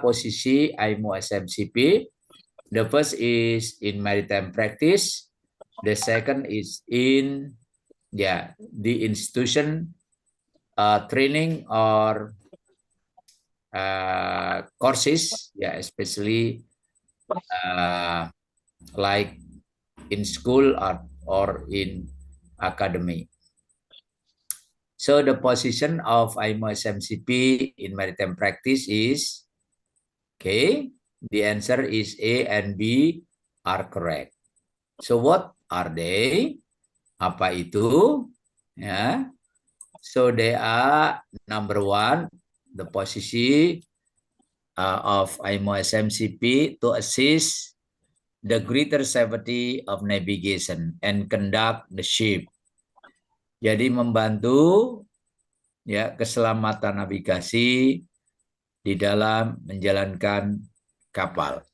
posisi IMO SMCP. The first is in maritime practice. The second is in the institution training or courses, especially like in school or in academy. So the position of IMO SMCP in maritime practice is, okay, the answer is A and B are correct. So what are they? Apa itu? Ya. So they are number one, the posisi of IMO SMCP to assist the greater safety of navigation and conduct the ship. Jadi membantu keselamatan navigasi di dalam menjalankan kapal.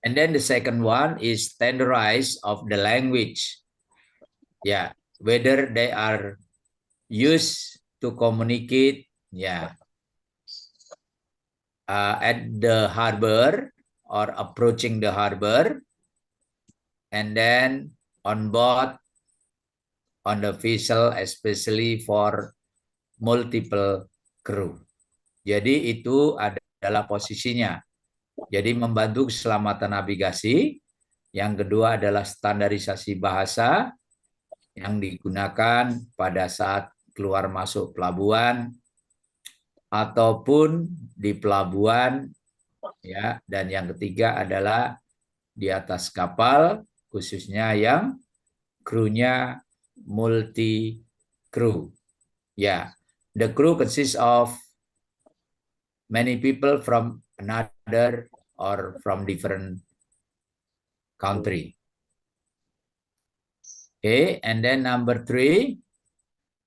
And then the second one is standardize of the language. Whether they are used to communicate at the harbor or approaching the harbor, and then on board on the vessel, especially for multiple crew. Jadi itu adalah posisinya. Jadi membantu keselamatan navigasi. Yang kedua adalah standarisasi bahasa yang digunakan pada saat keluar masuk pelabuhan ataupun di pelabuhan, dan yang ketiga adalah di atas kapal, khususnya yang krunya multi crew. The crew consists of many people from another or from different country. Okay, and then number 3,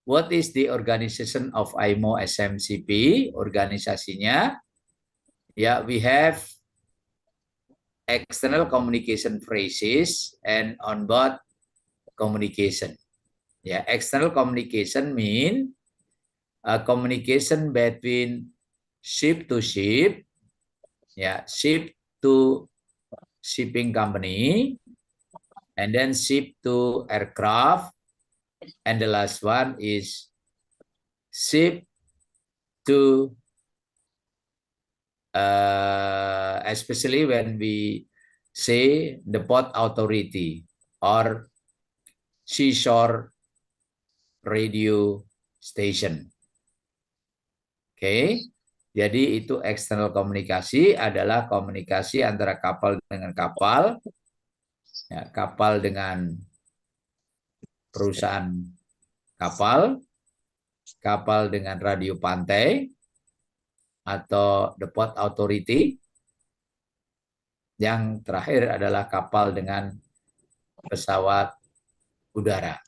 what is the organization of IMO SMCP? Organisasinya, we have external communication phrases and onboard communication. External communication mean communication between ship to ship, ship to shipping company, and then ship to aircraft, and the last one is ship to especially when we say the port authority or seashore radio station. Oke, jadi itu external komunikasi adalah komunikasi antara kapal dengan kapal, kapal dengan perusahaan kapal, kapal dengan radio pantai, atau the port authority. Yang terakhir adalah kapal dengan pesawat udara.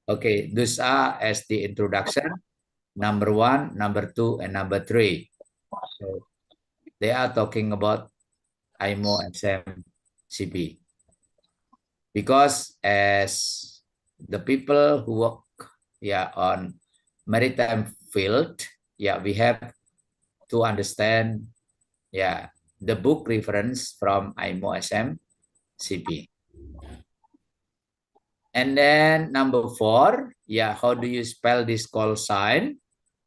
Okay, those are as the introduction. Number 1, number 2, and number 3. So they are talking about IMO SMCP. Because as the people who work on maritime field, we have to understand the book reference from IMO SMCP. And then number 4, how do you spell this call sign?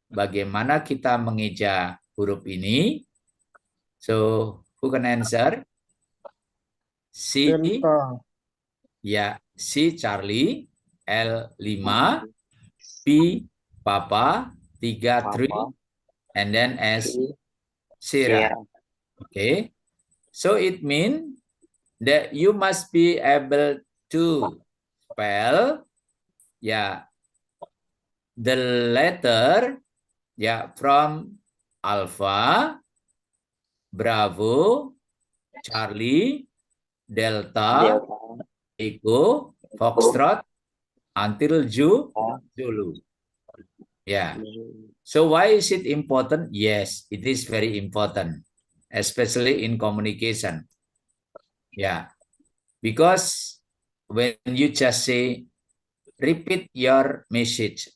Bagaimana kita mengeja huruf ini? So, who can answer? C, C Charlie, L 5, P Papa, 3 3, and then S Sierra. Okay, so it means that you must be able to spell the letter from Alpha, Bravo, Charlie, Delta, Echo, Foxtrot, until Zulu. So why is it important? Yes, it is very important, especially in communication. Because when you just say, repeat your message,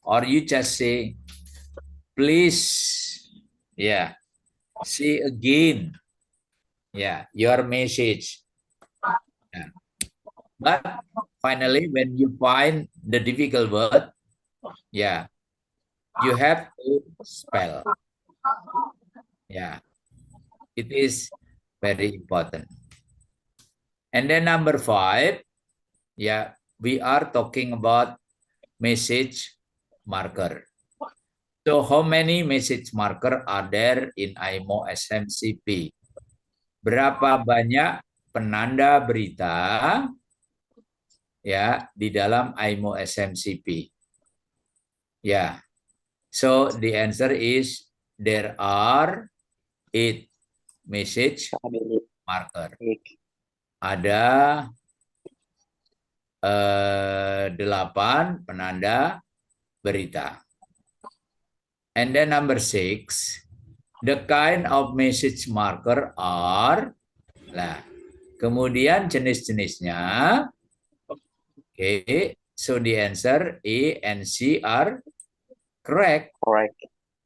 or you just say, please Yeah. See again. Yeah, your message. Yeah. But finally, when you find the difficult word, yeah, you have to spell. Yeah, it is very important. And then number 5, yeah, we are talking about message marker. So how many message marker are there in IMO SMCP? Berapa banyak penanda berita ya di dalam IMO SMCP? Ya. So the answer is there are 8 message marker. Ada 8 penanda berita. And then number 6, the kind of message marker are, nah, kemudian jenis-jenisnya. Okay, so the answer A and C are correct. Correct.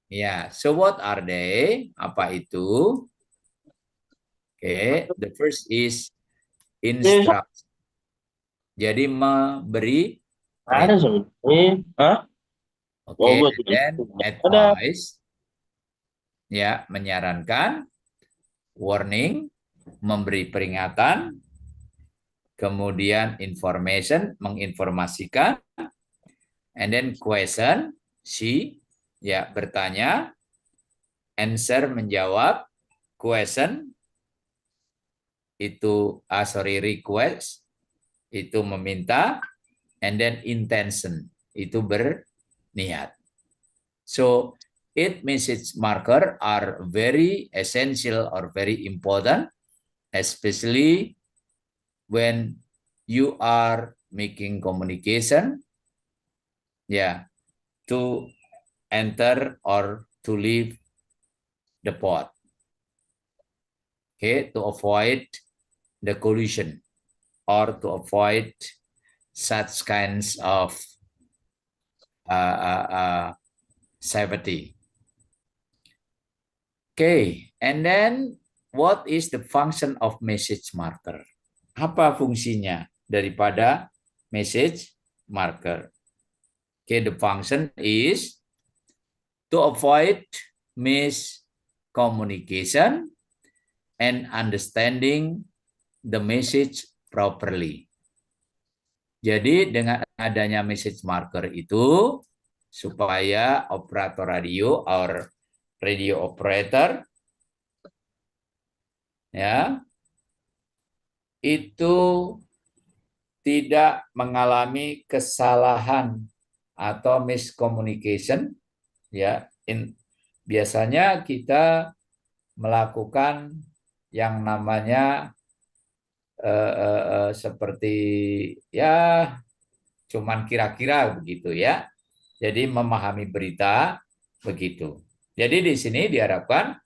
Ya, so what are they? Apa itu? Okay, the first is instruction. Jadi memberi Ada perintah. sebenarnya. Hah? Okay, Oh, and then ada. advice. Ya, menyarankan. Warning, memberi peringatan. Kemudian information, menginformasikan. And then question, C, ya bertanya. Answer, menjawab. Question, itu, request, itu meminta. And then intention, itu berniat. So, 8 message marker are very essential or very important, especially when you are making communication, yeah, to enter or to leave the pod. Okay, to avoid the collision or to avoid such kinds of safety. Okay, and then what is the function of message marker? Apa fungsinya daripada message marker? Okay, the function is to avoid miscommunication and understanding the message properly. Jadi dengan adanya message marker itu supaya operator radio or radio operator ya itu tidak mengalami kesalahan atau miscommunication ya. Biasanya kita melakukan yang namanya seperti ya cuman kira-kira begitu ya. Jadi memahami berita begitu. Jadi di sini diharapkan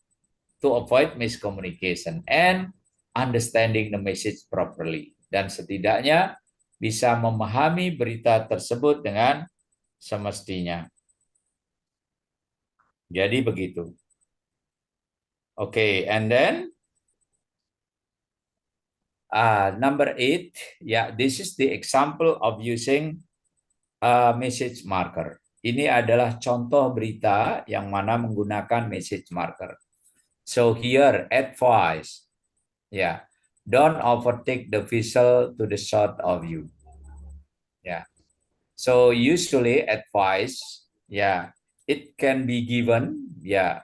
to avoid miscommunication and understanding the message properly. Dan setidaknya bisa memahami berita tersebut dengan semestinya. Jadi begitu. Okay, and then number 8, yeah, this is the example of using a message marker. Ini adalah contoh berita yang mana menggunakan message marker. So here, advice, yeah, don't overtake the vessel to the south of you. Yeah, so usually advice, yeah, it can be given, yeah,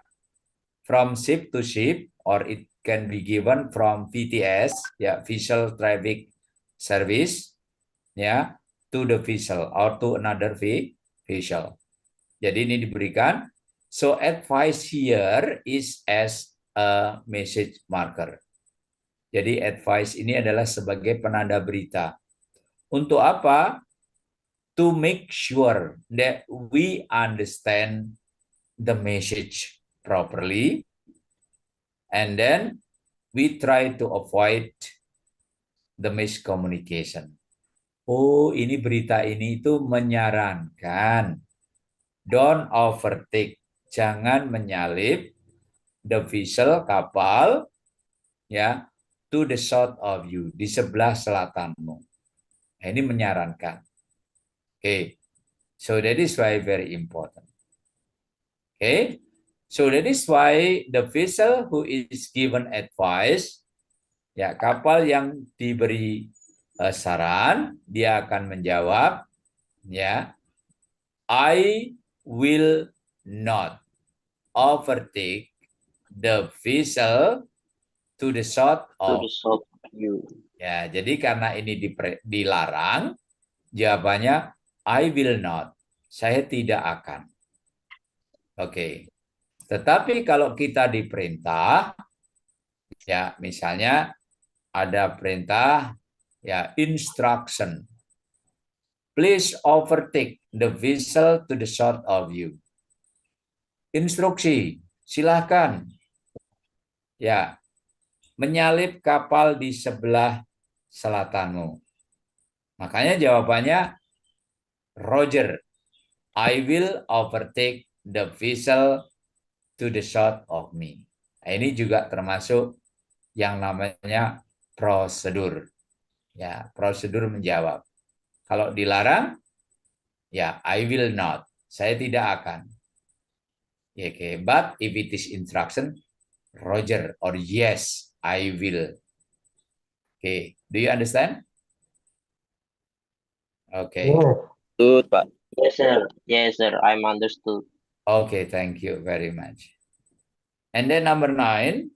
from ship to ship, or it can be given from VTS, ya, vessel traffic service, ya, to the vessel or to another vessel. Jadi ini diberikan. So advice here is as a message marker. Jadi advice ini adalah sebagai penanda berita. Untuk apa? To make sure that we understand the message properly, and then we try to avoid the miscommunication. Oh, ini berita ini itu menyarankan don't overtake, jangan menyalip the vessel, kapal, ya, to the south of you, di sebelah selatanmu. Nah, ini menyarankan. Okay, so that is why very important. Okay, so that is why the vessel who is given advice, ya, kapal yang diberi saran, dia akan menjawab, ya, I will not overtake the vessel to the south of you. Ya, jadi karena ini dilarang, jawabannya I will not. Saya tidak akan. Oke. Tetapi kalau kita diperintah, ya misalnya ada perintah, ya instruction. Please overtake the vessel to the south of you. Instruksi, silahkan. Ya, menyalip kapal di sebelah selatanmu. Makanya jawabannya Roger, I will overtake the vessel to the south of me. Nah, ini juga termasuk yang namanya prosedur. Ya, prosedur menjawab. Kalau dilarang, ya I will not. Saya tidak akan. Ya, okay. But if it is instruction, Roger or yes, I will. Okay, do you understand? Okay. Good, Pak. Yes, sir. Yes, sir. I'm understood. Okay, thank you very much. And then number 9,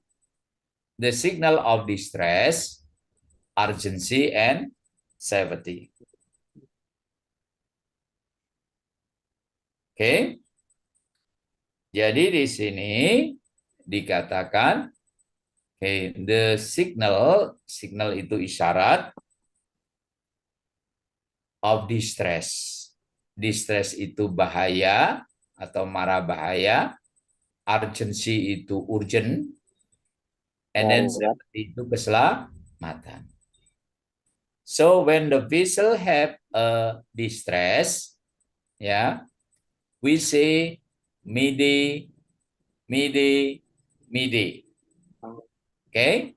the signal of distress, urgency, and safety. Oke. Jadi di sini dikatakan the signal itu isyarat of distress. Distress itu bahaya atau mara bahaya. Urgency itu urgent. And then itu keselamatan. So when the vessel have a distress, yeah, we say Mayday, Mayday, Mayday. Okay.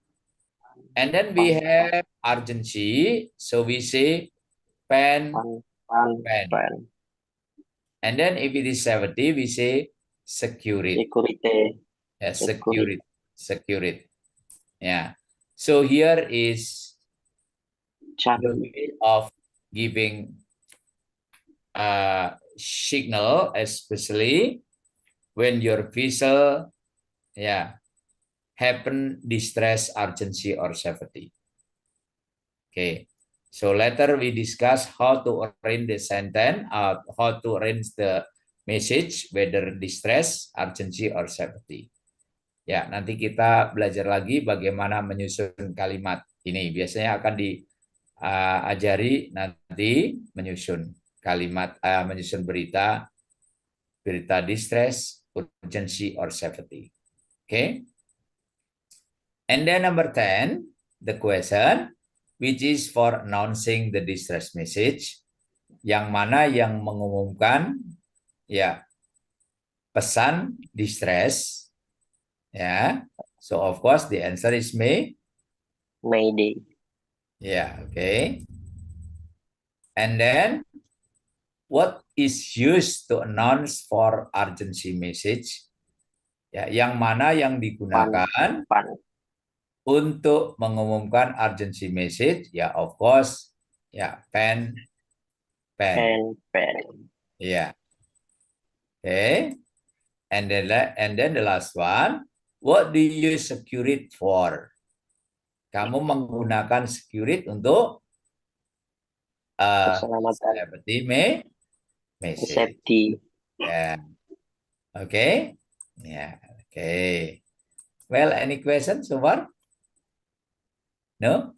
And then we have urgency. So we say pen, pen. And then if it is safety, we say security. Yeah, security. Yeah. So here is the way of giving signal, especially when your vessel, yeah, happen distress, urgency, or safety. Okay. So later we discuss how to arrange the sentence, how to arrange the message, whether distress, urgency, or safety. Ya, nanti kita belajar lagi bagaimana menyusun kalimat ini. Biasanya akan diajari nanti menyusun kalimat, menyusun berita distress, urgency, or safety. Okay. And then number 10, the question, which is for announcing the distress message, yang mana yang mengumumkan, ya, pesan distress, ya. So of course the answer is Mayday. Yeah, okay. And then what is used to announce for urgency message? Ya, yang mana yang digunakan untuk mengumumkan urgency message? Ya, of course, ya, pen. Yeah. Okay. And then the last one, what do you use security for? Kamu menggunakan security untuk safety message. Safety. Yeah. Okay. Yeah. Okay. Well, any questions so far? No?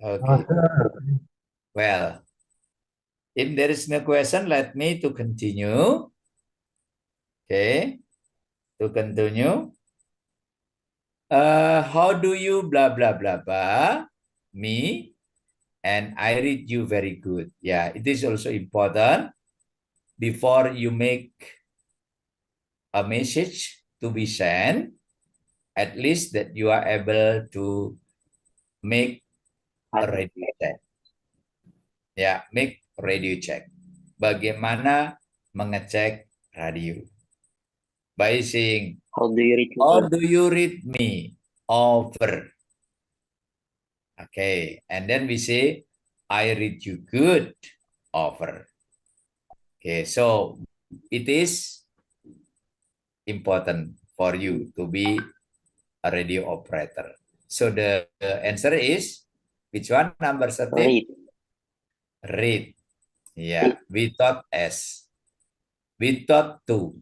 Okay. Well, if there is no question, let me to continue. Okay. To continue. How do you blah, blah, blah, blah? Me. And I read you very good. Yeah, it is also important before you make a message to be sent, at least that you are able to make a radio check. Ya, make radio check. Bagaimana mengecek radio? By saying, How do you read how me? do you read me? Over. Okay, and then we say, I read you good. Over. Okay, so it is important for you to be a radio operator. So the answer is, which one? Number 13? Read. Read. Yeah, without S. Without to.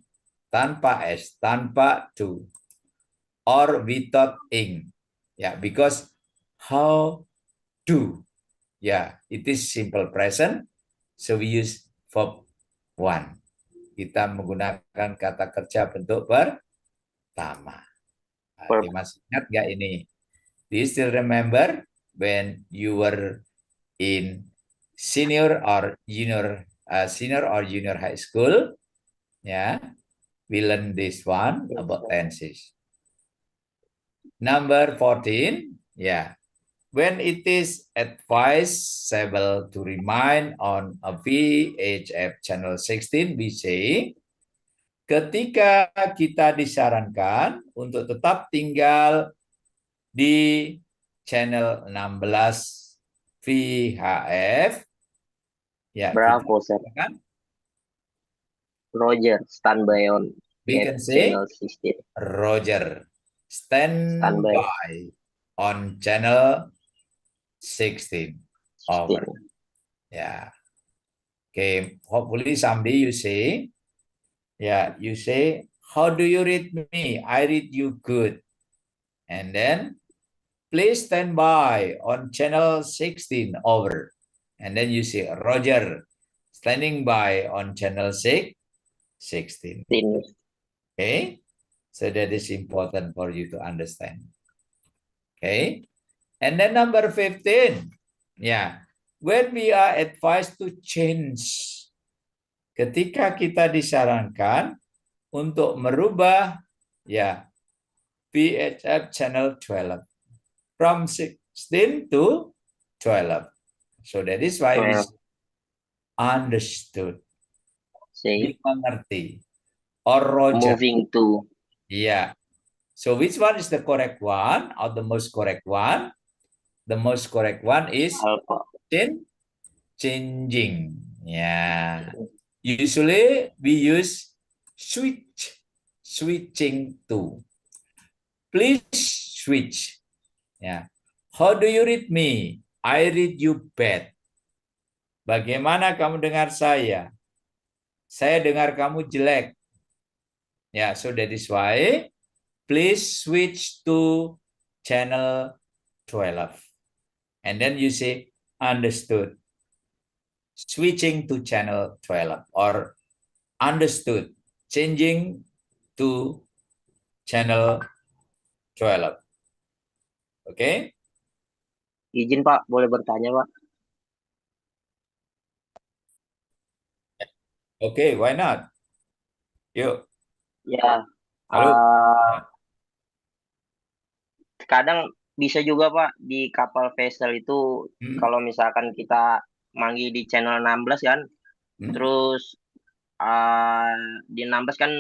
Tanpa S, tanpa to. Or without ing. Yeah, because how do. Yeah, it is simple present. So we use verb one. Kita menggunakan kata kerja bentuk pertama. Verb. Masih ingat nggak ini? Do you still remember when you were in senior or junior high school? Yeah, we learn this one about tenses. Number 14, yeah. When it is advisable to remain on a VHF channel 16, we say, ketika kita disarankan untuk tetap tinggal di channel 16 VHF, ya, Bravo, sir. Kan? Roger, standby on We can say channel 16. Roger, standby on channel 16. Over. Yeah. Okay. Hopefully someday you say, yeah, you say, how do you read me? I read you good. And then, please stand by on channel 16. Over. And then you say, Roger, standing by on channel 16. Okay. So that is important for you to understand. Okay. And then number 15. Yeah. When we are advised to change. Ketika kita disarankan untuk merubah, ya, VHF channel 12. From 16 to 12. So that is why we understood. Dimengerti. Or Roger. Moving to. Yeah. So which one is the correct one or the most correct one? The most correct one is changing. Yeah. Usually we use switching to. Please switch. Yeah. How do you read me? I read you bad. Bagaimana kamu dengar saya? Saya dengar kamu jelek. Yeah, so that is why please switch to channel 12. And then you say understood. Switching to channel 12 or understood. Changing to channel 12. Oke? Izin Pak, boleh bertanya Pak? Oke, why not? Yuk. Ya. Halo. Kadang bisa juga Pak di kapal vessel itu kalau misalkan kita manggil di channel 16 kan, terus di 16 kan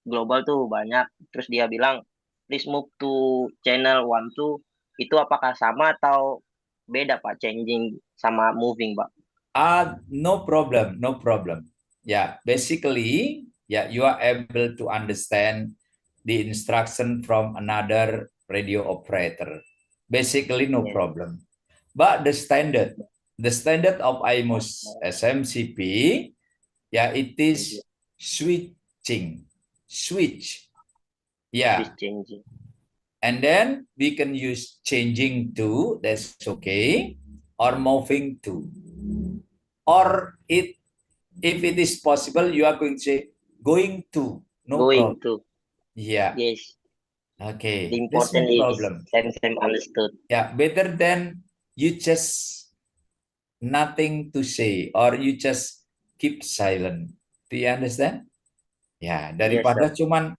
global tuh banyak, terus dia bilang please move to channel 12, itu apakah sama atau beda Pak, changing sama moving Pak? No problem, no problem. Yeah, basically, yeah, you are able to understand the instruction from another radio operator. Basically, no problem. But the standard of IMOS SMCP, yeah, it is switching. Switch. Yeah. Changing. And then we can use changing to, that's okay, or moving to. Or if it is possible, you are going to say going to. No going problem. To. Yeah. Yes. Okay. The important no problem. Is same understood. Yeah, better than you just nothing to say or you just keep silent. Do you understand? Ya, daripada yes, cuman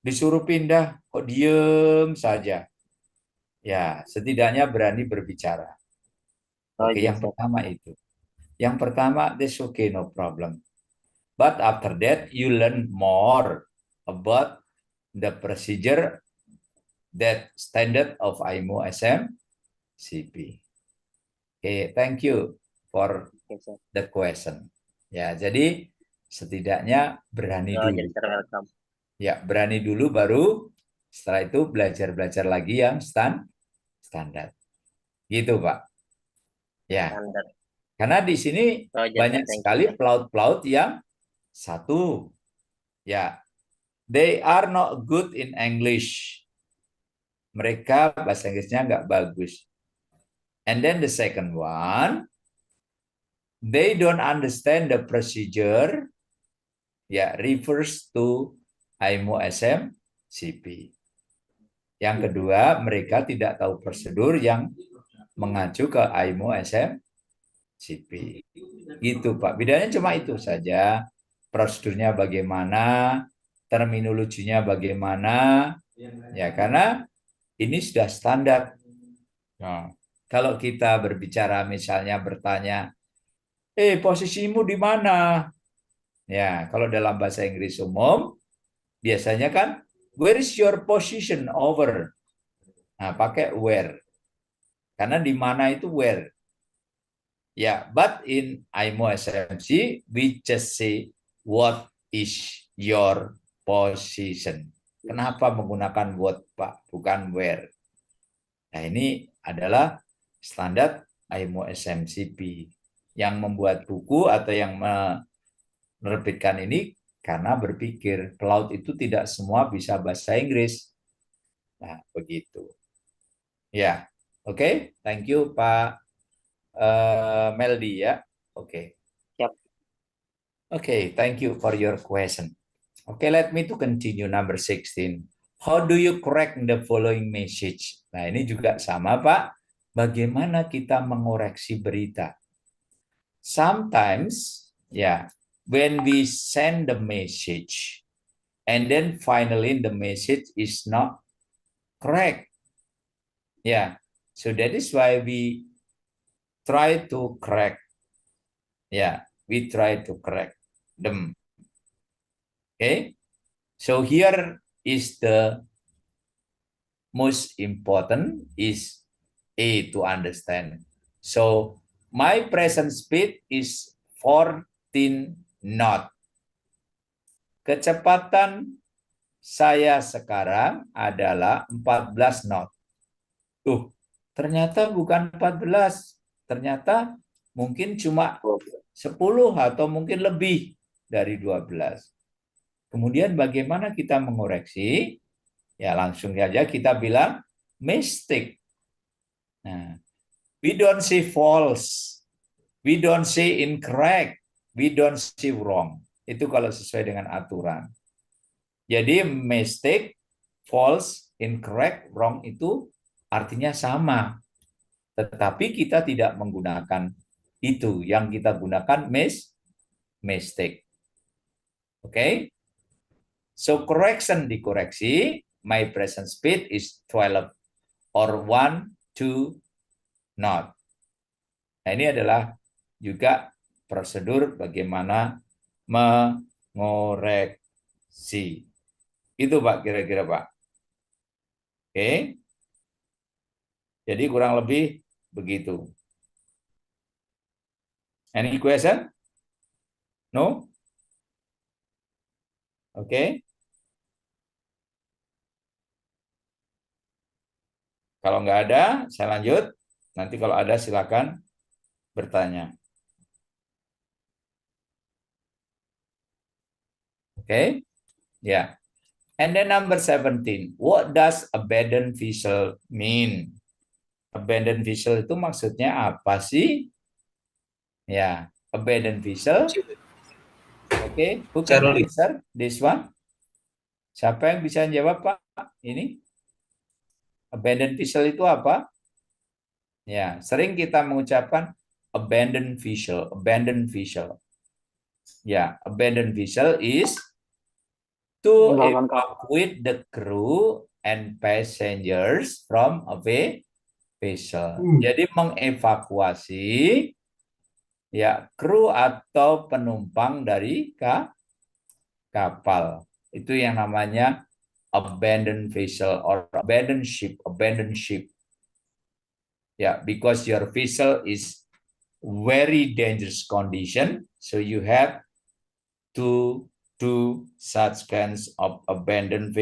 Disuruh pindah, kok diem saja. Ya, setidaknya berani berbicara. Oh Oke, iya, yang pertama itu. Yang pertama, that's okay, no problem. But after that, you learn more about the procedure that standard of IMO SMCP. Oke, thank you for Sir. the question. Ya, jadi setidaknya berani Oh jadi dulu. sir, welcome. Ya, berani dulu baru setelah itu belajar-belajar lagi yang standar. Gitu, Pak. Ya, Standar. karena di sini Oh jadi sir, banyak thank you sekali sir. pelaut-pelaut yang satu. Ya, they are not good in English. Mereka bahasa Inggrisnya nggak bagus. And then the second one, they don't understand the procedure. Ya, refers to IMO SMCP. Yang kedua, mereka tidak tahu prosedur yang mengacu ke IMO SMCP. Gitu, Pak. Bedanya cuma itu saja. Prosedurnya bagaimana, terminologinya bagaimana. Ya, karena ini sudah standar. Nah, kalau kita berbicara misalnya bertanya, posisimu di mana? Ya, kalau dalam bahasa Inggris umum, biasanya kan, where is your position over? Nah, pakai where. Karena di mana itu where. Ya, but in IMO SMC, we just say, what is your position? Kenapa menggunakan what, Pak? Bukan where. Nah, ini adalah standar IMO SMCP. Yang membuat buku atau yang menerbitkan ini karena berpikir pelaut itu tidak semua bisa bahasa Inggris. Nah, begitu. Ya, oke. Thank you, Pak Meldi ya. Oke. Siap. Okay, thank you for your question. Okay, let me to continue number 16. How do you correct the following message? Nah, ini juga sama, Pak. Bagaimana kita mengoreksi berita? Sometimes, yeah, when we send the message and then finally the message is not correct. Yeah, so that is why we try to correct. Yeah, we try to correct them. Okay, so here is the most important is A to understand. So my present speed is 14 knot. Kecepatan saya sekarang adalah 14 knot. Ternyata bukan 14. Ternyata mungkin cuma 10 atau mungkin lebih dari 12. Kemudian bagaimana kita mengoreksi? Ya langsung saja kita bilang mistake. Nah, we don't say false. We don't say incorrect. We don't say wrong. Itu kalau sesuai dengan aturan. Jadi mistake, false, incorrect, wrong itu artinya sama. Tetapi kita tidak menggunakan itu. Yang kita gunakan mistake. Oke? Okay? So correction dikoreksi. My present speed is 12 or 1, 2 knot. Nah, ini adalah juga prosedur bagaimana mengoreksi. Itu Pak, kira-kira Pak. Oke. Jadi kurang lebih begitu. Any question? No? Oke. Kalau nggak ada, saya lanjut. Nanti kalau ada silakan bertanya. Oke. Ya. And then number 17. What does abandoned vessel mean? Abandoned vessel itu maksudnya apa sih? Ya, abandoned vessel. Oke, who can answer this one? Siapa yang bisa jawab, Pak? Ini abandoned vessel itu apa? Ya, sering kita mengucapkan abandoned vessel, abandoned vessel. Ya, abandoned vessel is to evacuate the crew and passengers from a vessel. Jadi mengevakuasi ya kru atau penumpang dari kapal. Itu yang namanya abandoned vessel or abandoned ship, abandoned ship. Yeah, because your vessel is very dangerous condition, so you have to do such kinds of abandoned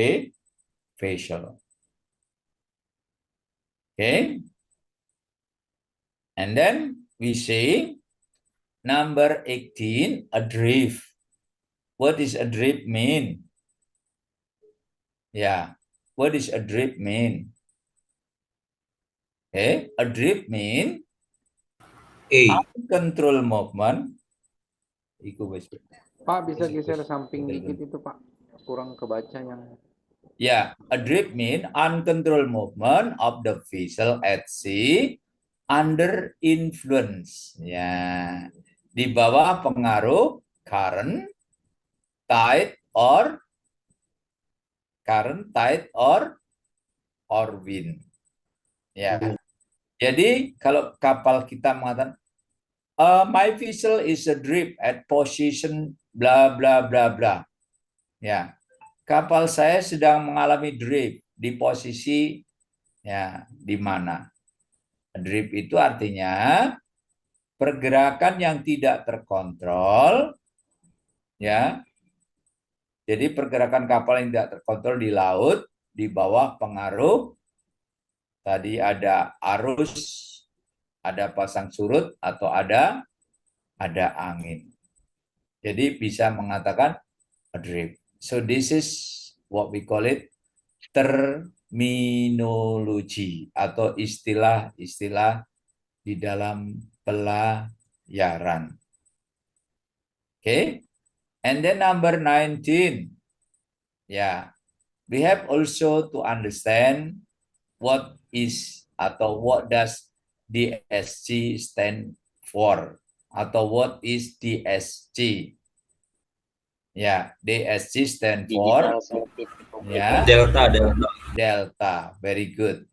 vessel. Okay, and then we say number 18, adrift. What is adrift mean? Yeah, what is adrift mean? Okay, adrift mean uncontrolled movement. Pak, bisa geser samping dikit itu, Pak. Kurang kebaca yang... Yeah, adrift mean uncontrolled movement of the vessel at sea under influence. Ya, di bawah pengaruh current, tide or wind. Ya. Jadi kalau kapal kita mengatakan my vessel is adrift at position bla bla bla bla. Ya. Kapal saya sedang mengalami drift di posisi ya di mana? Drift itu artinya pergerakan yang tidak terkontrol ya. Jadi pergerakan kapal yang tidak terkontrol di laut di bawah pengaruh tadi ada arus, ada pasang surut atau ada angin. Jadi bisa mengatakan adrift. So this is what we call it terminologi atau istilah-istilah di dalam pelayaran. Okay, and then number 19, yeah, we have also to understand what is atau what does DSG stand for atau what is DSG. Ya, DSG stand for ya, delta. Very good.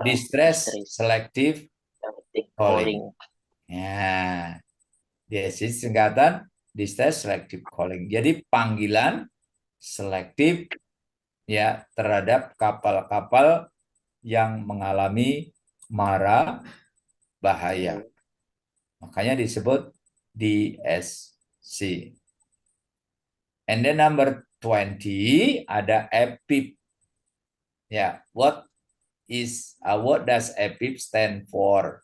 Distress selective calling. Ya, DSG singkatan distress selective calling. Jadi panggilan selektif ya terhadap kapal-kapal yang mengalami mara bahaya. Makanya disebut DSC. And then number 20 ada EPIP. Ya, what does EPIP stand for?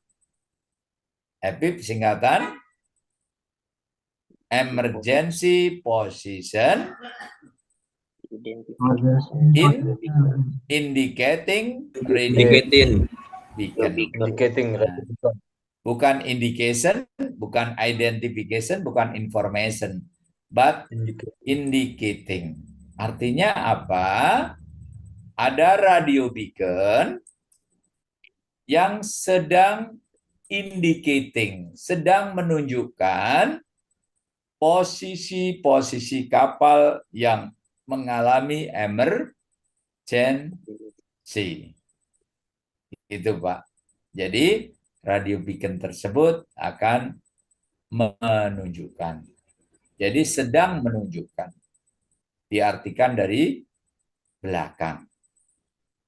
EPIP singkatan emergency position indicating beacon. Bukan indication, bukan identification, bukan information, but indicating. Artinya apa? Ada radio beacon yang sedang indicating, sedang menunjukkan posisi-posisi kapal yang mengalami emergency. Itu, Pak. Jadi radio beacon tersebut akan menunjukkan. Jadi sedang menunjukkan. Diartikan dari belakang.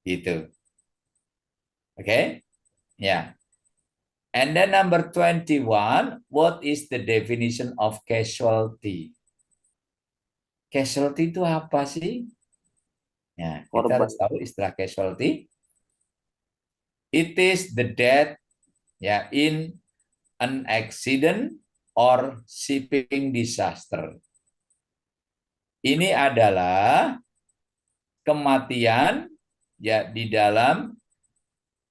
Gitu. Oke? Okay? Ya. And then number 21, what is the definition of casualty? Casualty itu apa sih? Ya, kita harus tahu istilah casualty. It is the death ya in an accident or shipping disaster. Ini adalah kematian ya di dalam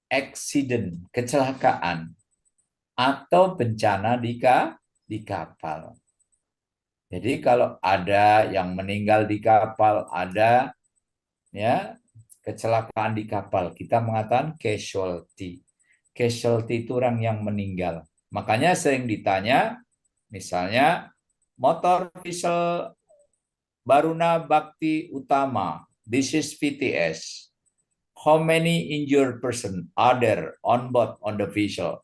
accident, kecelakaan atau bencana di kapal. Jadi kalau ada yang meninggal di kapal, ada ya kecelakaan di kapal, kita mengatakan casualty. Casualty itu orang yang meninggal. Makanya sering ditanya, misalnya motor vessel Baruna Bhakti Utama. This is VTS. How many injured person are there on board on the vessel?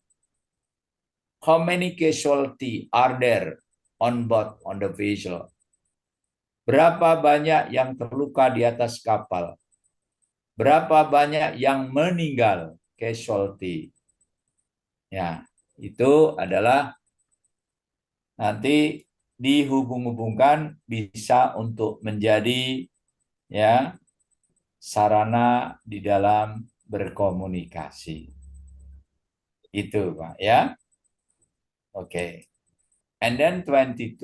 How many casualty are there on board on the vessel? Berapa banyak yang terluka di atas kapal? Berapa banyak yang meninggal, casualty? Ya, itu adalah nanti dihubung-hubungkan bisa untuk menjadi ya sarana di dalam berkomunikasi. Itu, Pak, ya. Oke. And then 22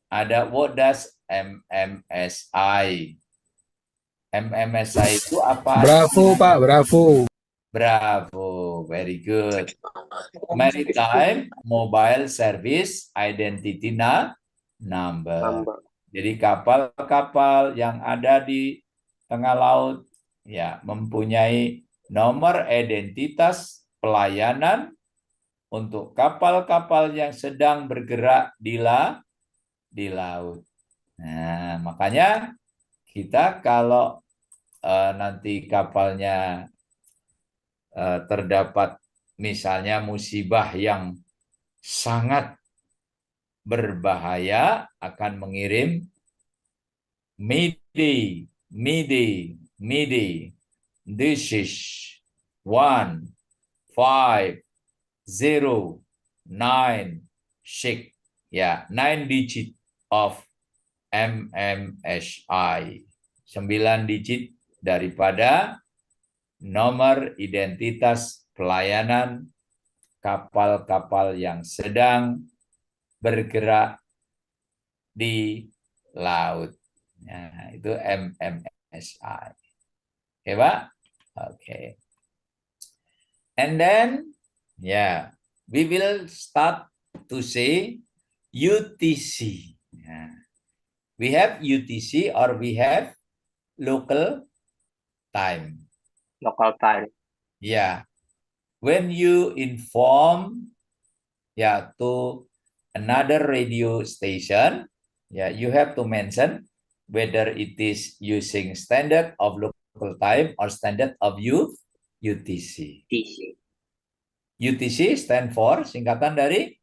ada what does MMSI? MMSI itu apa? Bravo, Pak, bravo. Bravo, very good. Maritime Mobile Service Identity Number. Jadi kapal-kapal yang ada di tengah laut ya mempunyai nomor identitas pelayanan untuk kapal-kapal yang sedang bergerak di laut. Nah, makanya kita kalau nanti kapalnya terdapat misalnya musibah yang sangat berbahaya akan mengirim Mayday, Mayday, Mayday. This is 15096 ya 9 digit of MMSI 9 digit daripada nomor identitas pelayanan kapal-kapal yang sedang bergerak di laut. Nah, itu MMSI. Oke, Pak? Oke. And then, we will start to say UTC. We have UTC or we have local time. Local time. When you inform to another radio station, you have to mention whether it is using standard of local time or standard of UTC. UTC stand for singkatan dari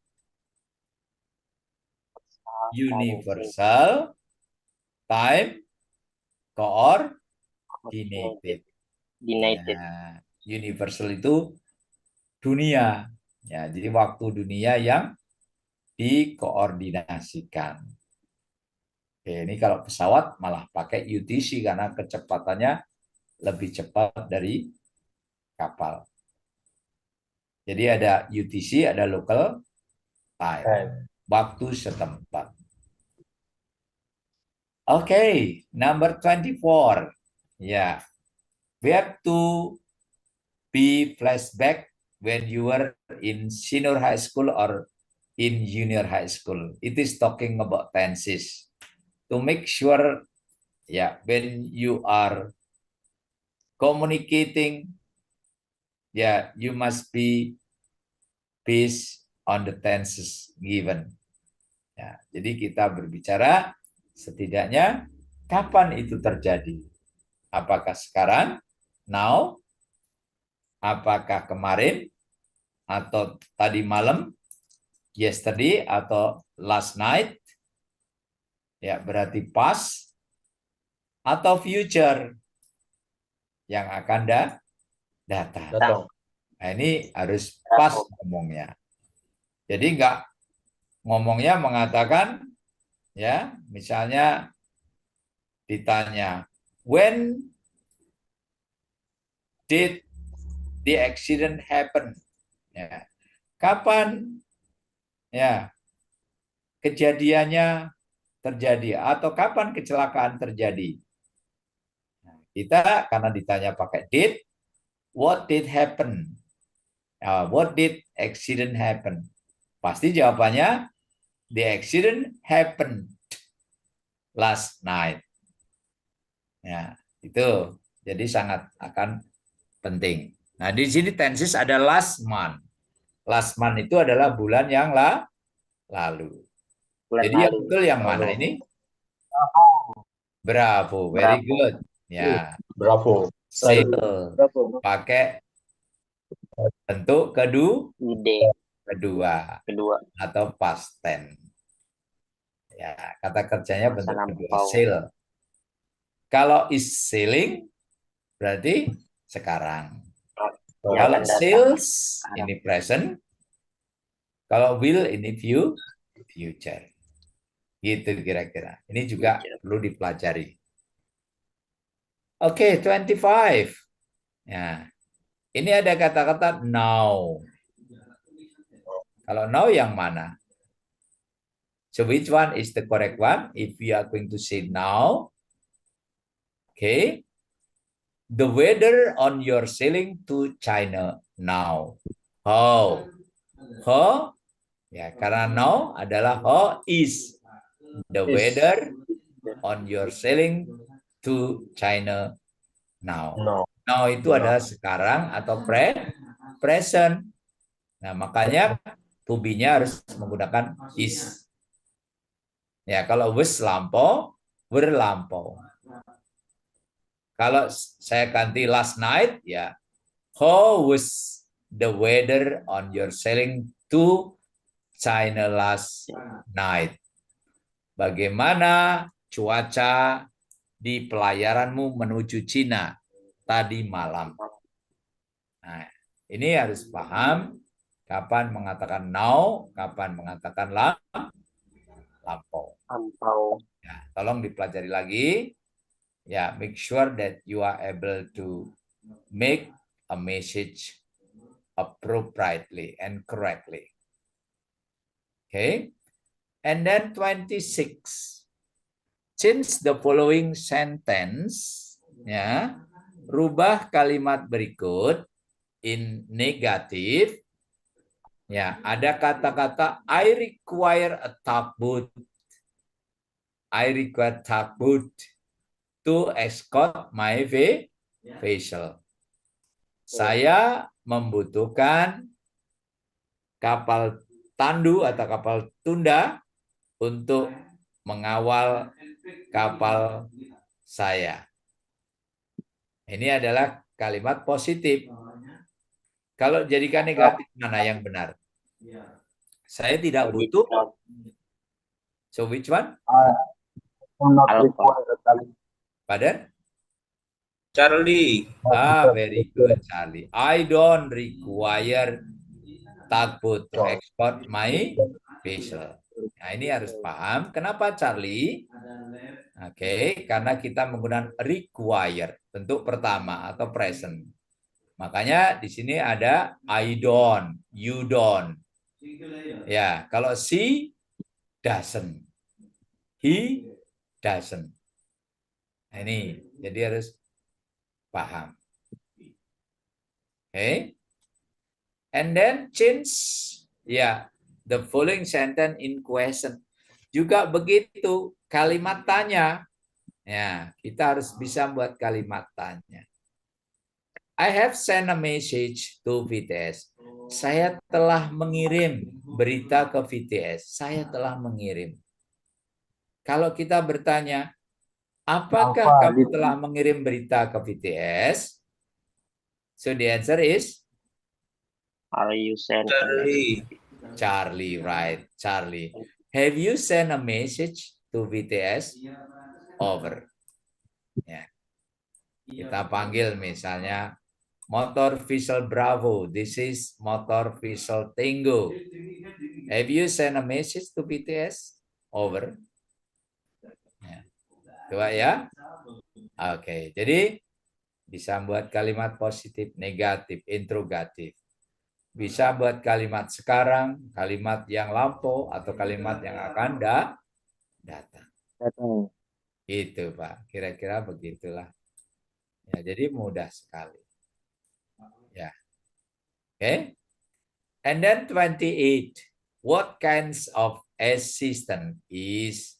Universal Time Coordinated. Universal itu dunia. Ya, jadi waktu dunia yang dikoordinasikan. Oke, ini kalau pesawat malah pakai UTC karena kecepatannya lebih cepat dari kapal. Jadi ada UTC, ada local time, waktu setempat. Oke, number 24. We have to be flashback when you were in senior high school or in junior high school. It is talking about tenses. To make sure, when you are communicating, you must be based on the tenses given. Jadi kita berbicara setidaknya kapan itu terjadi. Apakah sekarang, now, apakah kemarin, atau tadi malam, yesterday, atau last night, berarti past, atau future, yang akan datang. Nah, ini harus pas ngomongnya. Jadi enggak ngomongnya mengatakan, misalnya ditanya, when did the accident happen? Kapan kejadiannya terjadi atau kapan kecelakaan terjadi? Kita karena ditanya pakai did, what did happen? What did accident happen? Pasti jawabannya the accident happened last night. Itu jadi sangat akan penting. Nah, di sini tenses ada last month. Last month itu adalah bulan yang lalu. Jadi yang betul yang mana ini? Bravo, very good. Ya, Bravo. still Bravo. pakai bentuk Ide kedua kedua. atau past tense. Ya, kata kerjanya Masa bentuk kedua, lampau. sail. Kalau is sailing berarti sekarang. Yang Kalau akan datang. sails Sekarang. ini present. Kalau will ini future. Gitu kira-kira. Ini juga perlu dipelajari. Oke, 25. Ya. Ini ada kata-kata now. Kalau now yang mana? So which one is the correct one? If we are going to say now, okay. The weather on your sailing to China now. How? How? Ya, karena now adalah how is the weather on your sailing to China now. Now itu adalah sekarang atau present. Nah, makanya to be-nya harus menggunakan is. Ya, kalau was lampau, were lampau. Kalau saya ganti last night, ya, how was the weather on your sailing to China last night? Bagaimana cuaca di pelayaranmu menuju Cina tadi malam? Nah, ini harus paham kapan mengatakan now, kapan mengatakan lampau. Ya, tolong dipelajari lagi. Ya, make sure that you are able to make a message appropriately and correctly. Okay? And then 26. Change the following sentence. Ya, rubah kalimat berikut in negative. Ya, ada kata-kata I require a tugboat. I require tugboat to escort my vessel. Saya membutuhkan kapal tandu atau kapal tunda untuk mengawal kapal saya. Ini adalah kalimat positif. Kalau jadikan negatif, mana yang benar? Saya tidak butuh. So which one? Pardon? Charlie. Very good, Charlie. I don't require tugboat to export my vessel. Nah, ini harus paham. Kenapa, Charlie? Oke, karena kita menggunakan require, bentuk pertama atau present. Makanya di sini ada I don't, you don't. Ya, kalau she doesn't, he doesn't. Nah, ini jadi harus paham. Okay. And then change the following sentence in question. Juga begitu kalimat tanya. Ya, kita harus bisa buat kalimat tanya. I have sent a message to VTS. Saya telah mengirim berita ke VTS. Saya telah mengirim. Kalau kita bertanya, apakah kamu telah mengirim berita ke VTS? So the answer is Are you sent? Charlie, right? Charlie. Have you sent a message to VTS? Over. Ya. Kita panggil misalnya motor Visual Bravo. This is motor Visual Tango. Have you sent a message to VTS? Over. Ya. Coba ya. Oke, jadi bisa buat kalimat positif, negatif, interrogatif. Bisa buat kalimat sekarang, kalimat yang lampau, atau kalimat yang akan datang. Itu, Pak. Kira-kira begitulah. Ya, jadi mudah sekali. Ya. Okay. And then 28. What kinds of assistant is?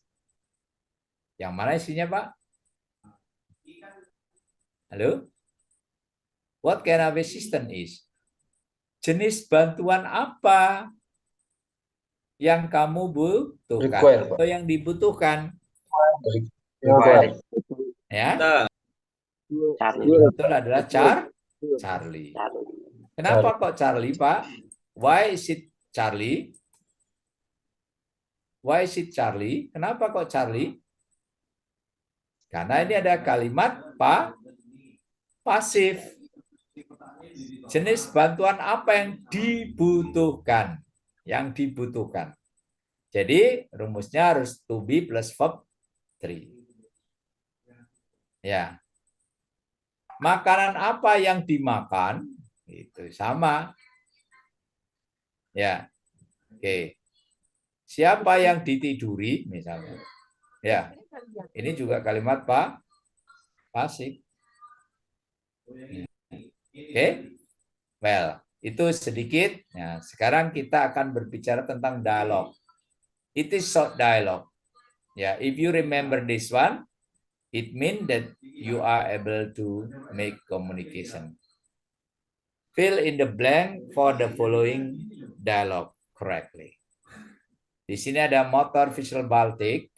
Yang mana isinya, Pak? Halo? What kind of assistant is? Jenis bantuan apa yang kamu butuhkan atau yang dibutuhkan? Virus Ya, Nah, Charlie. betul adalah Charlie. Kenapa kok Charlie, Pak? Why is it Charlie? Why is it Charlie? Kenapa kok Charlie? Karena ini ada kalimat pasif. Jenis bantuan apa yang dibutuhkan? Yang dibutuhkan. Jadi rumusnya harus to be plus verb 3. Ya. Makanan apa yang dimakan? Itu sama. Ya. Oke. Siapa yang ditiduri misalnya? Ya. Ini juga kalimat pasif. Oke. Well, itu sedikit. Nah, sekarang kita akan berbicara tentang dialog. It is short dialogue. Ya, if you remember this one, it means that you are able to make communication. Fill in the blank for the following dialogue correctly. Di sini ada motor visual Baltic.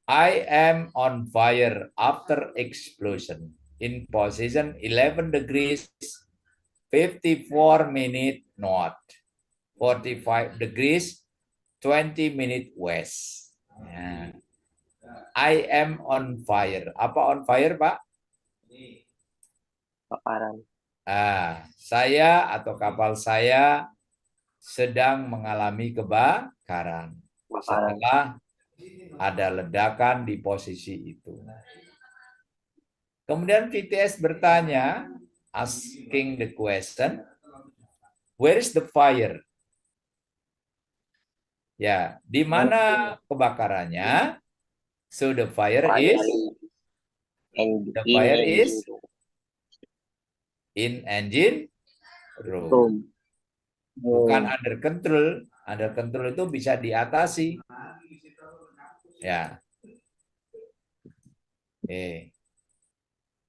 I am on fire after explosion. In position 11 degrees 54 minute north, 45 degrees 20 minute west. Ya. I am on fire. Apa on fire, Pak? Paparan. Saya atau kapal saya sedang mengalami kebakaran. Setelah ada ledakan di posisi itu. Kemudian VTS bertanya, asking the question, where is the fire? Ya, di mana kebakarannya? So the fire is in engine room. Bukan under control. Under control itu bisa diatasi. Ya. Oke.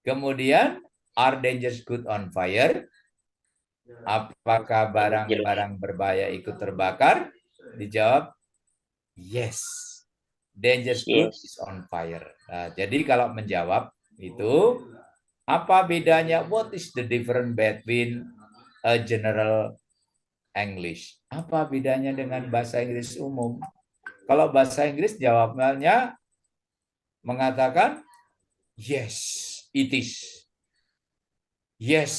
Kemudian, are dangerous goods on fire? Apakah barang-barang berbahaya ikut terbakar? Dijawab, yes. Dangerous goods is on fire. Nah, jadi kalau menjawab itu, apa bedanya? What is the difference between a general English? Apa bedanya dengan bahasa Inggris umum? Kalau bahasa Inggris jawabnya mengatakan, yes, it is. Yes,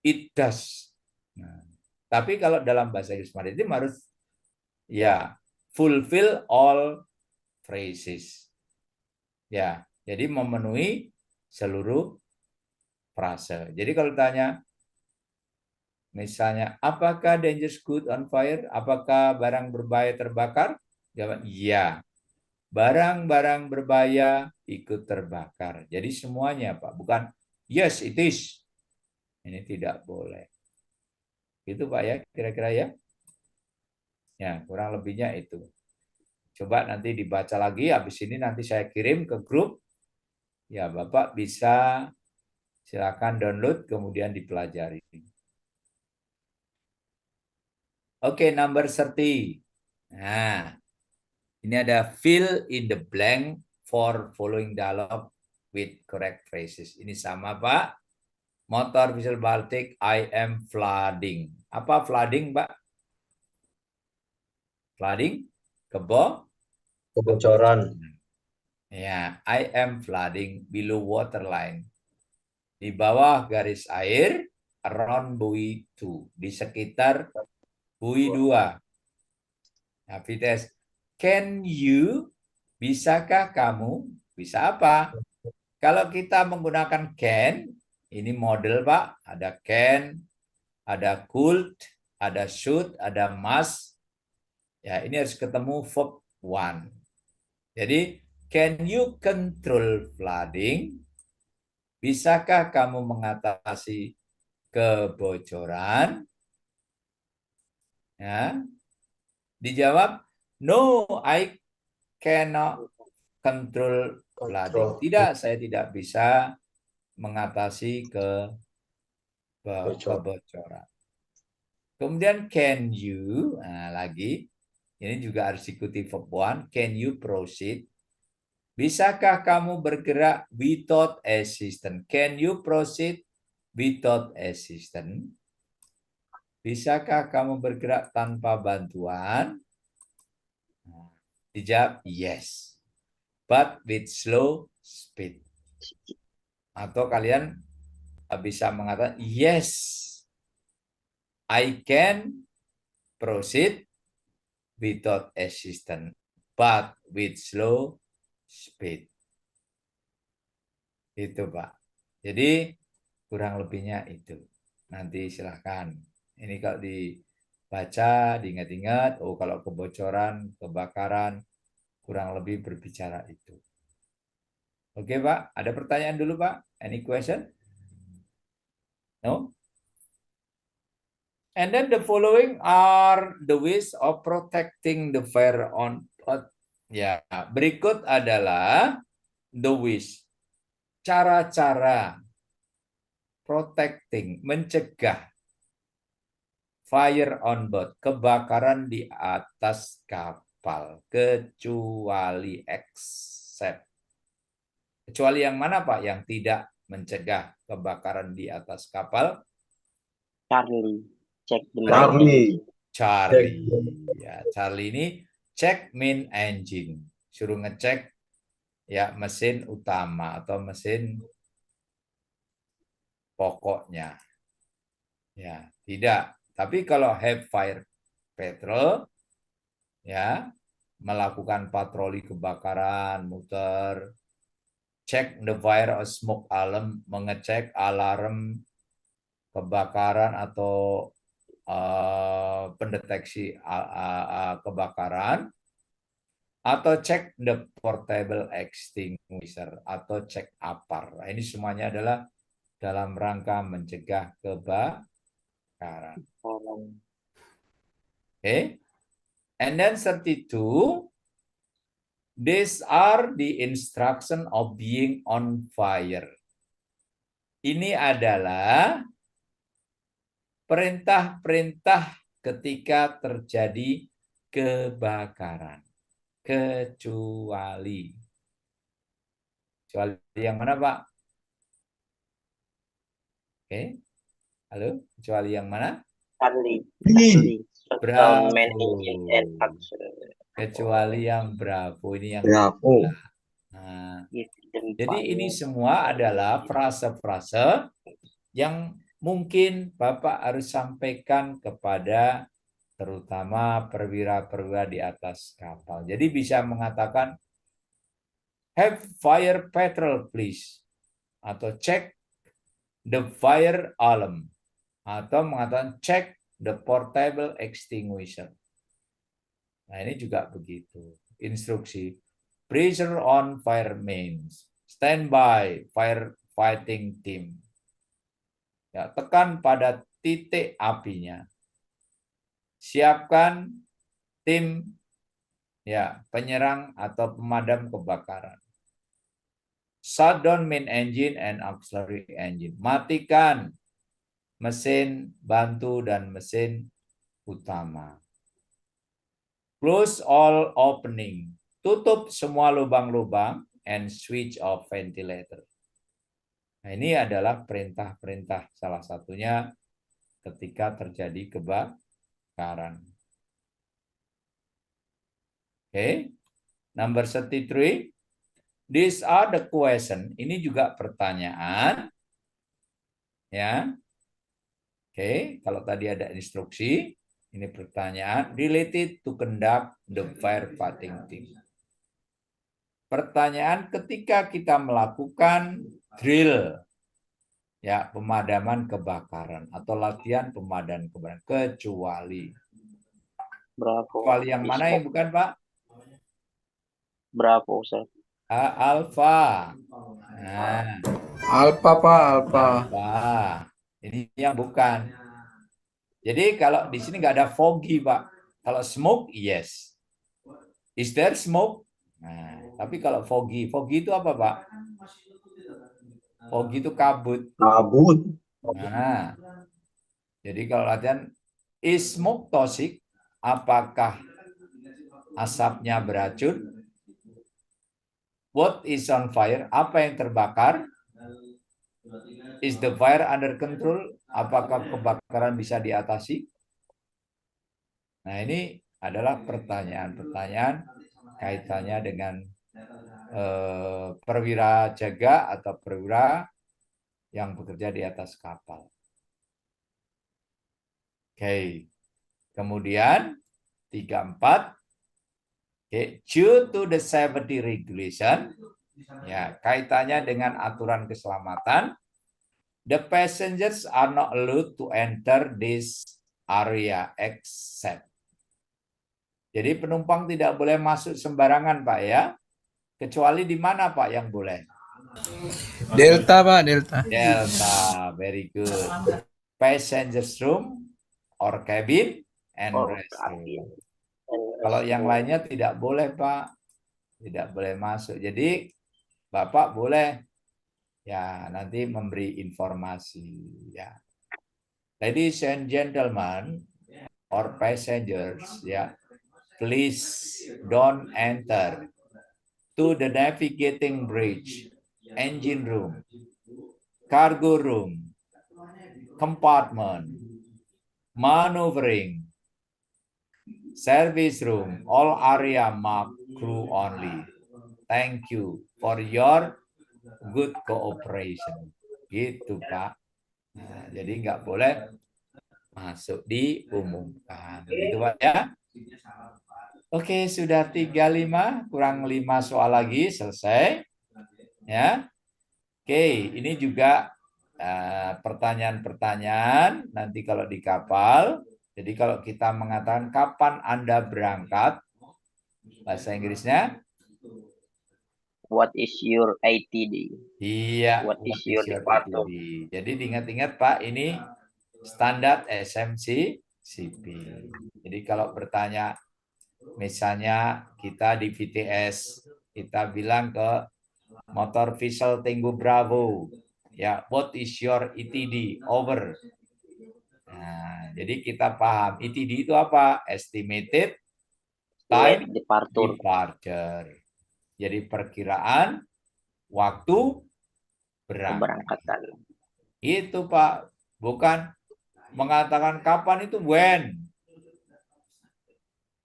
it does. Nah, tapi kalau dalam bahasa Inggris maritim harus ya fulfill all phrases. Ya, jadi memenuhi seluruh frase. Jadi kalau tanya misalnya, apakah dangerous good on fire? Apakah barang berbahaya terbakar? Jawab, iya. Barang-barang berbahaya ikut terbakar. Jadi semuanya, Pak. Bukan, yes, it is. Ini tidak boleh. Itu, Pak, ya. Kira-kira ya. Ya, kurang lebihnya itu. Coba nanti dibaca lagi. Habis ini nanti saya kirim ke grup. Ya, Bapak bisa silakan download, kemudian dipelajari. Oke, number 30. Nah, ini ada fill in the blank for following dialogue with correct phrases. Ini sama, Pak. Motor visual Baltic, I am flooding. Apa flooding, Pak? Flooding? Kebocoran. Ya, I am flooding below waterline. Di bawah garis air, around buoy 2. Di sekitar buoy 2. Nah, Vites, can you, bisakah kamu, bisa apa? Kalau kita menggunakan can, ini model, Pak. Ada can, ada could, ada should, ada must. Ya, ini harus ketemu verb one. Jadi, can you control flooding? Bisakah kamu mengatasi kebocoran? Ya. Dijawab, no, I cannot control flooding. Tidak, saya tidak bisa mengatasi kebocoran. Kemudian can you, nah lagi, Ini juga harus ikuti verb one. Can you proceed? Bisakah kamu bergerak without assistance? Can you proceed without assistance? Bisakah kamu bergerak tanpa bantuan? Dijawab yes. But with slow speed. Atau kalian bisa mengatakan yes, I can proceed without assistance, but with slow speed. Itu Pak. Jadi kurang lebihnya itu. Nanti silahkan. Ini kalau dibaca, diingat-ingat, oh kalau kebocoran, kebakaran, kurang lebih berbicara itu. Oke Pak, ada pertanyaan dulu Pak? Any question? No? And then the following are the ways of protecting the fire on. Ya, berikut adalah the ways, cara-cara protecting, mencegah fire on board, kebakaran di atas kapal, kecuali except. Kecuali yang mana Pak? Yang tidak mencegah kebakaran di atas kapal? Charlie. Check the Charlie. Charlie. Ya, Charlie ini check main engine. Suruh ngecek ya mesin utama atau mesin pokoknya. Ya, tidak. Tapi kalau have fire patrol ya, melakukan patroli kebakaran, muter, check the fire or smoke alarm, mengecek alarm kebakaran atau pendeteksi kebakaran, atau cek the portable extinguisher atau cek APAR. Nah, ini semuanya adalah dalam rangka mencegah kebakaran. Okay. And then 32, these are the instruction of being on fire. Ini adalah perintah-perintah ketika terjadi kebakaran. Kecuali yang mana Pak? Oke. Halo, kecuali yang mana? Charlie. Bravo. Kecuali Kecuali yang bravo, ini yang Bravo. Nah, jadi ini semua adalah frase-frase yang mungkin Bapak harus sampaikan kepada terutama perwira-perwira di atas kapal. Jadi bisa mengatakan have fire patrol please, atau check the fire alarm, atau mengatakan check the portable extinguisher. Nah, ini juga begitu. Instruksi. Pressure on fire mains. Standby fire fighting team. Ya, tekan pada titik apinya. Siapkan tim ya penyerang atau pemadam kebakaran. Shut down main engine and auxiliary engine. Matikan mesin bantu dan mesin utama. Close all opening. Tutup semua lubang-lubang and switch off ventilator. Nah, ini adalah perintah-perintah salah satunya ketika terjadi kebakaran. Oke. Number 33. These are the question. Ini juga pertanyaan. Ya. Oke, kalau tadi ada instruksi, ini pertanyaan related to conduct the firefighting team. Pertanyaan ketika kita melakukan drill ya pemadaman kebakaran atau latihan pemadaman kebakaran, kecuali yang mana yang bukan Pak? Bravo, Ustaz. Alfa. Nah, Alfa Pak, Alfa. Ini yang bukan. Jadi kalau di sini nggak ada foggy Pak. Kalau smoke, yes. Is there smoke? Nah, tapi kalau foggy itu apa Pak? Foggy itu kabut. Kabut. Nah, jadi kalau latihan is smoke toxic, apakah asapnya beracun. What is on fire? Apa yang terbakar? Is the fire under control? Apakah kebakaran bisa diatasi? Nah, ini adalah pertanyaan-pertanyaan kaitannya dengan perwira jaga atau perwira yang bekerja di atas kapal. Oke. Kemudian 34. Okay. Due to the safety regulation, ya, kaitannya dengan aturan keselamatan, the passengers are not allowed to enter this area except. Jadi penumpang tidak boleh masuk sembarangan, Pak, ya. Kecuali di mana, Pak, yang boleh? Delta, Pak, Delta. Delta, very good. Passengers room or cabin and restroom. Kalau yang lainnya tidak boleh, Pak. Tidak boleh masuk. Jadi Bapak boleh ya nanti memberi informasi ya. Ladies and gentlemen or passengers ya, please don't enter to the navigating bridge, engine room, cargo room, compartment, maneuvering, service room, all area marked crew only. Thank you for your good cooperation. Gitu, Pak. Nah, jadi nggak boleh masuk diumumkan. Gitu, Pak, ya. Oke, sudah 35, kurang 5 soal lagi, selesai. Ya. Oke, ini juga pertanyaan-pertanyaan nanti kalau di kapal. Jadi kalau kita mengatakan kapan Anda berangkat, bahasa Inggrisnya What is your ATD? iya, What is your departure? ATD. Jadi diingat-ingat, Pak, ini standar SMC CP. Jadi kalau bertanya, misalnya kita di VTS, kita bilang ke motor vessel Tango Bravo, ya, what is your ETD? Over. Nah, jadi kita paham ETD itu apa? Estimated time departure. Jadi perkiraan waktu keberangkatan. Itu, Pak. Bukan mengatakan kapan itu when.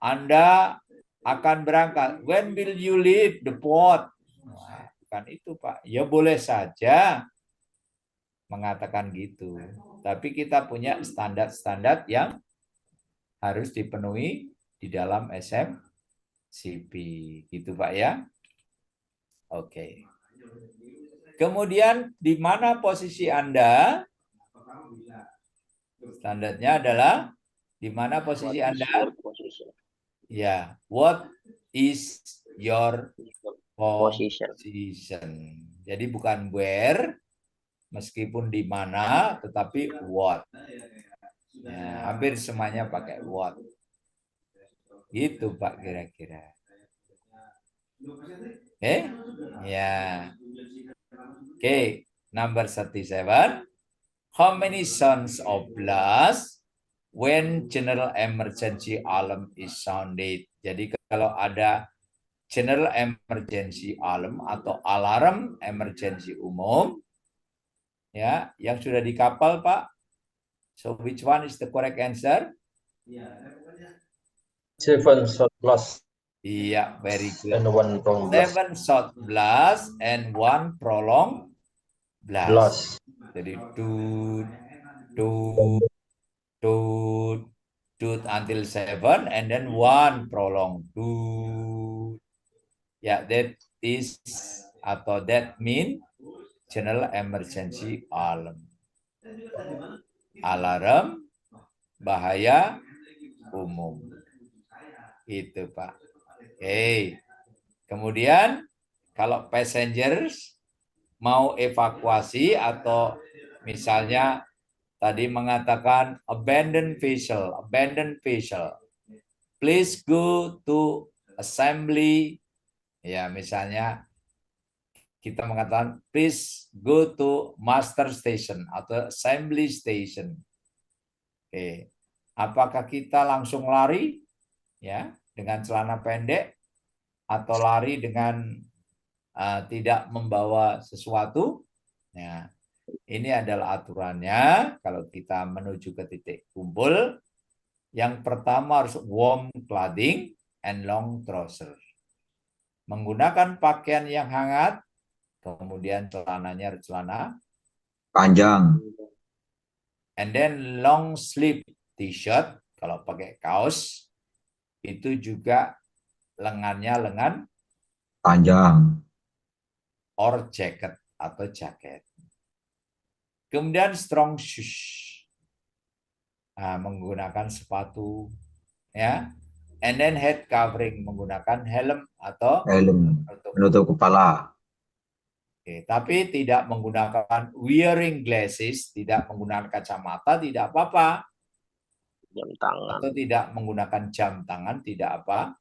Anda akan berangkat. When will you leave the port? Nah, bukan itu, Pak. Ya boleh saja mengatakan gitu. Tapi kita punya standar-standar yang harus dipenuhi di dalam SMCP. Gitu, Pak, ya. Oke. Kemudian di mana posisi Anda? Standarnya adalah di mana posisi Anda? Ya, what is your position? Jadi bukan where, meskipun di mana, tetapi what. Ya, hampir semuanya pakai what. Gitu, Pak, kira-kira. Ya. Oke, number 37. How many sons of blast when general emergency alarm is sounded? Jadi kalau ada general emergency alarm atau alarm emergency umum, ya, yang sudah di kapal, Pak. So which one is the correct answer? 7 shot blast. Iya, very good. And 1 prolonged blast. 7 short blast and 1 prolonged blast. Jadi toot, until 7 and then 1 prolonged toot. Ya, that is atau that mean general emergency alarm. Alarm bahaya umum. Itu, Pak. Oke. Kemudian kalau passengers mau evakuasi atau misalnya tadi mengatakan abandon vessel. Please go to assembly. Ya, misalnya kita mengatakan please go to master station atau assembly station. Oke. Apakah kita langsung lari? Ya. dengan celana pendek atau lari dengan tidak membawa sesuatu. Nah, ini adalah aturannya kalau kita menuju ke titik kumpul. Yang pertama harus warm clothing and long trouser. Menggunakan pakaian yang hangat, kemudian celananya celana Panjang. and then long sleeve t-shirt. Kalau pakai kaos itu juga lengannya lengan Panjang. or jacket atau jaket. Kemudian strong shoes. Nah, menggunakan sepatu, ya. And then head covering, menggunakan helm atau Helm. Menutup kepala. Oke, tapi tidak menggunakan wearing glasses, tidak menggunakan kacamata, tidak apa-apa. Jam tangan. Atau tidak menggunakan jam tangan, tidak apa.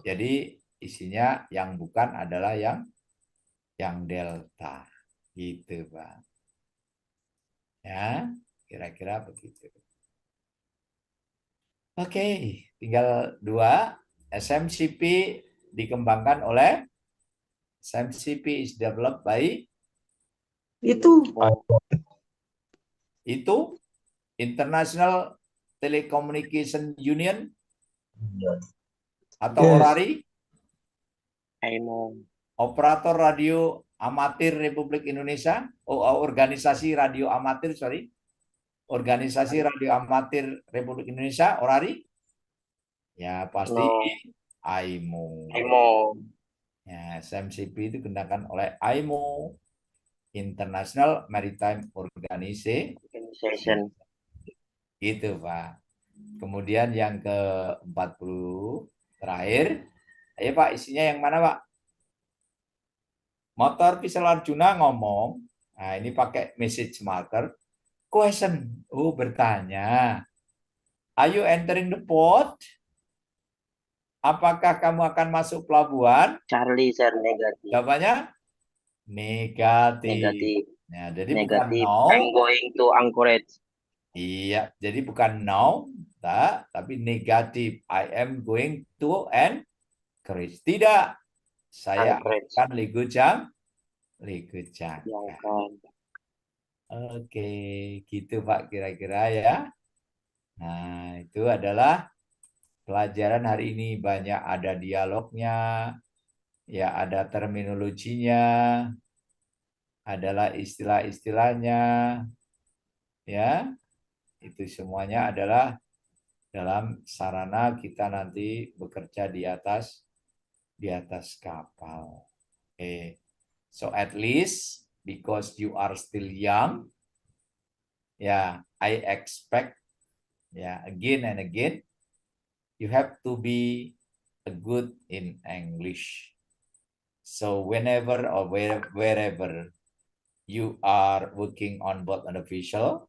Jadi isinya yang bukan adalah yang delta. Gitu, Pak. Ya, kira-kira begitu. Oke, tinggal 2. SMCP dikembangkan oleh SMCP is developed by Itu. International Telecommunication Union atau Yes. ORARI, IMO. Operator Radio Amatir Republik Indonesia, Organisasi Radio Amatir, Organisasi Radio Amatir Republik Indonesia, ORARI. Ya, pasti No. IMO. IMO. Ya, SMCP itu dikenakan oleh IMO, International Maritime Organization. Gitu, Pak. Kemudian yang ke-40 terakhir. Ayo, Pak, isinya yang mana, Pak? Motor Visual Arjuna ngomong. Nah, ini pakai message marker. Question. Bertanya. Are you entering the port? Apakah kamu akan masuk pelabuhan? Charlie, sir, negatif. Jawabannya negatif. Negatif. Nah, jadi Negatif. bukan no. I'm going to Anchorage. Iya, jadi bukan no, tapi negatif. I am going to Anchorage. Tidak. Saya Anchorage. akan Ligu Jangka. Oke, gitu Pak kira-kira ya. Nah, itu adalah pelajaran hari ini. Banyak ada dialognya, ya ada terminologinya, adalah istilah-istilahnya, ya. Itu semuanya adalah dalam sarana kita nanti bekerja di atas kapal. So at least because you are still young, I expect, again and again, you have to be good in English. So whenever or wherever you are working on board an official,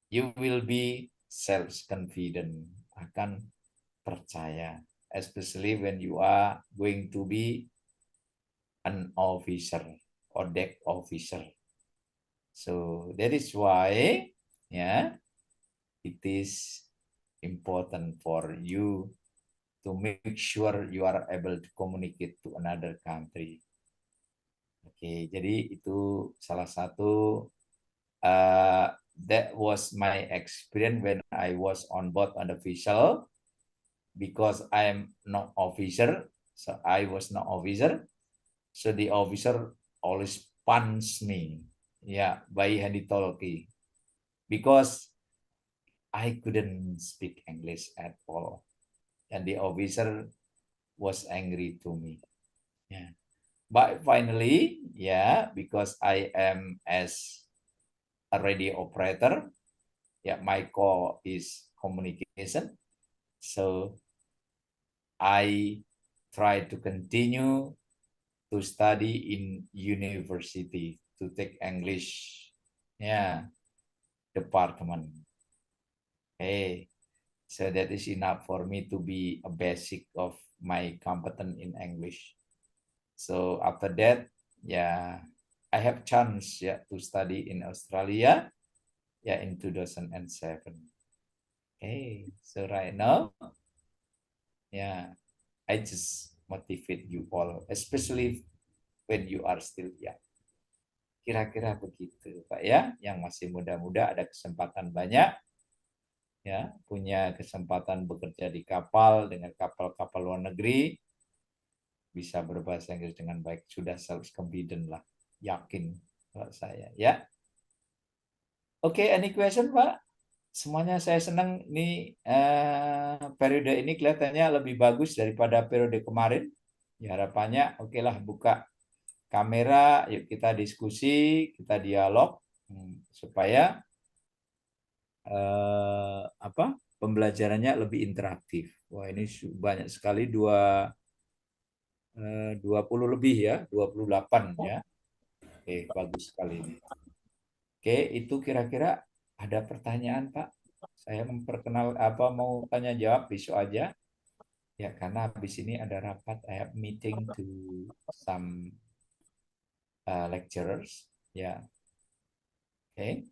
you will be self-confident, akan percaya, especially when you are going to be an officer or deck officer. So that is why, it is important for you to make sure you are able to communicate to another country. Oke, jadi itu salah satu that was my experience when I was on board an official, because I am not officer, so I was not officer, so the officer always punch me, by handy talkie, because I couldn't speak English at all, and the officer was angry to me. But finally, because I am as a radio operator, my core is communication, so I try to continue to study in university to take English department. So that is enough for me to be a basic of my competence in English. So after that, I have chance to study in Australia in 2007. Okay, so right now, yeah, I just motivate you all, especially when you are still young. Kira-kira begitu, Pak ya. Yang masih muda-muda ada kesempatan banyak, ya, punya kesempatan bekerja di kapal dengan kapal-kapal luar negeri, bisa berbahasa Inggris dengan baik, sudah self confident lah, yakin kalau saya, ya. Oke, any question, Pak? Semuanya saya senang nih, periode ini kelihatannya lebih bagus daripada periode kemarin. Ya, harapannya oke lah, buka kamera, yuk kita diskusi, kita dialog, supaya pembelajarannya lebih interaktif. Wah, ini banyak sekali 20 lebih ya, 28 ya. Oke, bagus sekali ini. Oke, itu kira-kira ada pertanyaan, Pak? Saya mau tanya jawab besok aja. Ya, karena habis ini ada rapat, I have meeting to some lecturers. Ya. Okay.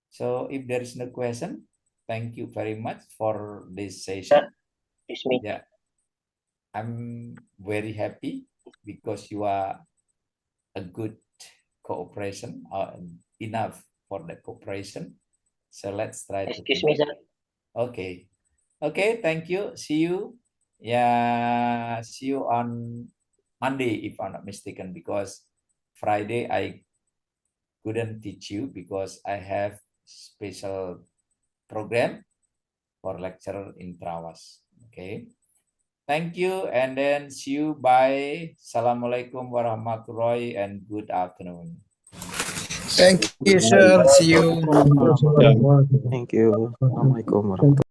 So if there is no question, thank you very much for this session. It's me. Yeah. I'm very happy because you are a good cooperation, enough for the cooperation. So let's try to. Excuse me, sir. Okay. Okay, thank you. See you. Yeah, see you on Monday if I'm not mistaken, because Friday I couldn't teach you because I have special program for lecturer in Trawas. Okay. Thank you, and then see you. Bye. Assalamualaikum warahmatullahi and good afternoon. Thank you, sir. See you. Thank you. Assalamualaikum warahmatullahi